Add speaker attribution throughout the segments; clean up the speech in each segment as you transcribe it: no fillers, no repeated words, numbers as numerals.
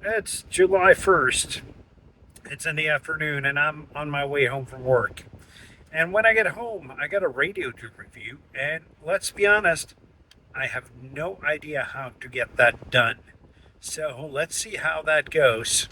Speaker 1: It's July 1st. It's in the afternoon, and I'm on my way home from work. And when I get home, I got a radio to review. And let's be honest, I have no idea how to get that done. So let's see how that goes.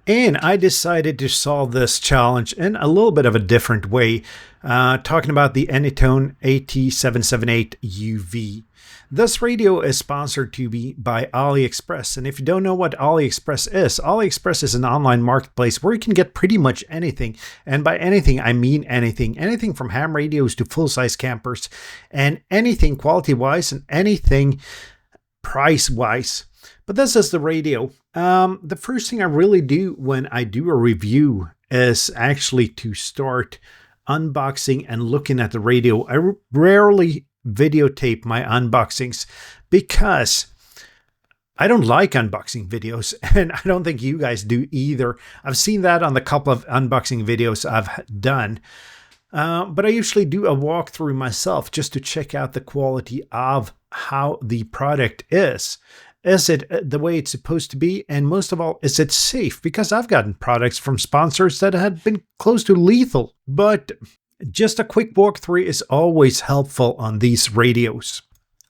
Speaker 1: And I decided to solve this challenge in a little bit of a different way, talking about the Anytone AT778UV. This radio is sponsored to me by AliExpress. And if you don't know what AliExpress is an online marketplace where you can get pretty much anything. And by anything, I mean anything. Anything from ham radios to full-size campers, and anything quality-wise and anything price-wise. But this is the radio. The first thing I really do when I do a review is actually to start unboxing and looking at the radio. I rarely videotape my unboxings because I don't like unboxing videos, and I don't think you guys do either. I've seen that on the couple of unboxing videos I've done. But I usually do a walkthrough myself just to check out the quality of how the product is. Is it the way it's supposed to be? And most of all, is it safe? Because I've gotten products from sponsors that had been close to lethal. But just a quick walkthrough is always helpful on these radios.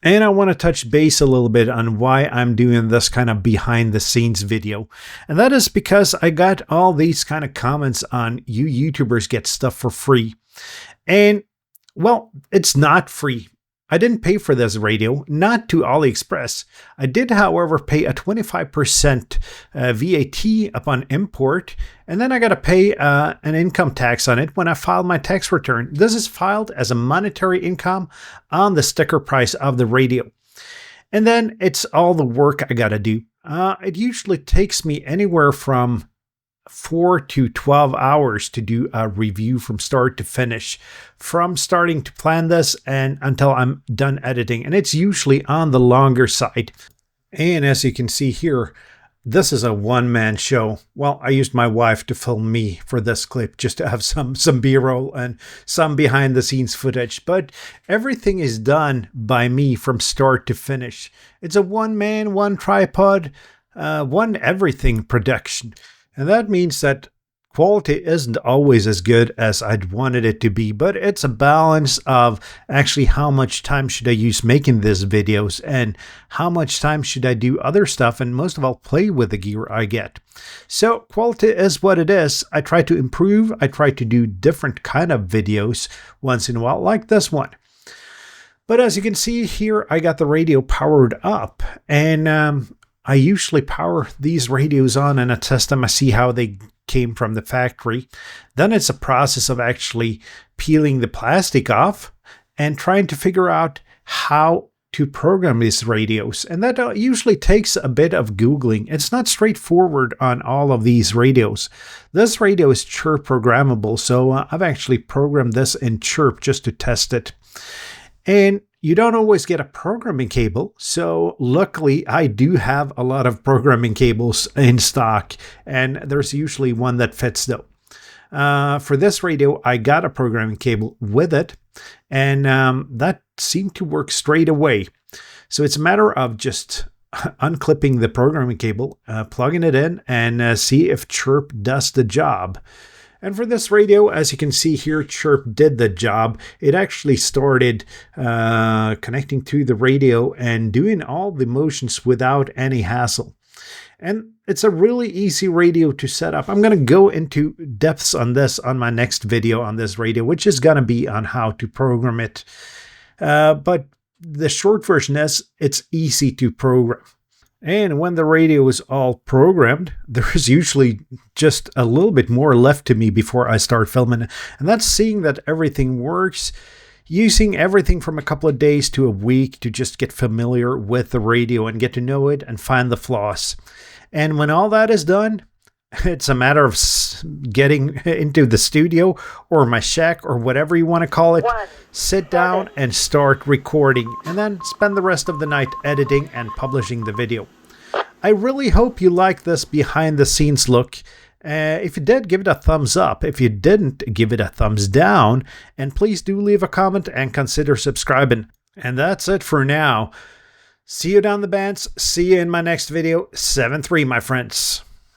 Speaker 1: And I want to touch base a little bit on why I'm doing this kind of behind the scenes video. And that is because I got all these kind of comments on you YouTubers get stuff for free. And well, it's not free. I didn't pay for this radio, not to AliExpress. I did, however, pay a 25% VAT upon import, and then I got to pay an income tax on it when I filed my tax return. This is filed as a monetary income on the sticker price of the radio. And then it's all the work I got to do. It usually takes me anywhere from 4 to 12 hours to do a review from start to finish, from starting to plan this and until I'm done editing. And it's usually on the longer side. And as you can see here, this is a one-man show. Well, I used my wife to film me for this clip just to have some B-roll and some behind-the-scenes footage. But everything is done by me from start to finish. It's a one-man, one tripod, one everything production. And that means that quality isn't always as good as I'd wanted it to be, but it's a balance of actually how much time should I use making these videos and how much time should I do other stuff, and most of all play with the gear I get. So quality is what it is. I try to improve. I try to do different kind of videos once in a while, like this one. But as you can see here, I got the radio powered up, and I usually power these radios on and I test them. I see how they came from the factory. Then it's a process of actually peeling the plastic off and trying to figure out how to program these radios. And that usually takes a bit of Googling. It's not straightforward on all of these radios. This radio is Chirp programmable, so I've actually programmed this in Chirp just to test it. And you don't always get a programming cable, so luckily I do have a lot of programming cables in stock, and there's usually one that fits though. For this radio, I got a programming cable with it, and that seemed to work straight away. So it's a matter of just unclipping the programming cable, plugging it in, and see if Chirp does the job. And for this radio, as you can see here, Chirp did the job. It actually started connecting to the radio and doing all the motions without any hassle. And it's a really easy radio to set up. I'm going to go into depths on this on my next video on this radio, which is going to be on how to program it. But the short version is it's easy to program. And when the radio is all programmed, there's usually just a little bit more left to me before I start filming. And that's seeing that everything works, using everything from a couple of days to a week to just get familiar with the radio and get to know it and find the flaws. And when all that is done, it's a matter of getting into the studio or my shack or whatever you want to call it, sit down and start recording, and then spend the rest of the night editing and publishing the video. I really hope you like this behind the scenes look. If you did, give it a thumbs up. If you didn't, give it a thumbs down. And please do leave a comment and consider subscribing. And that's it for now. See you down the bands. See you in my next video. 7-3, my friends.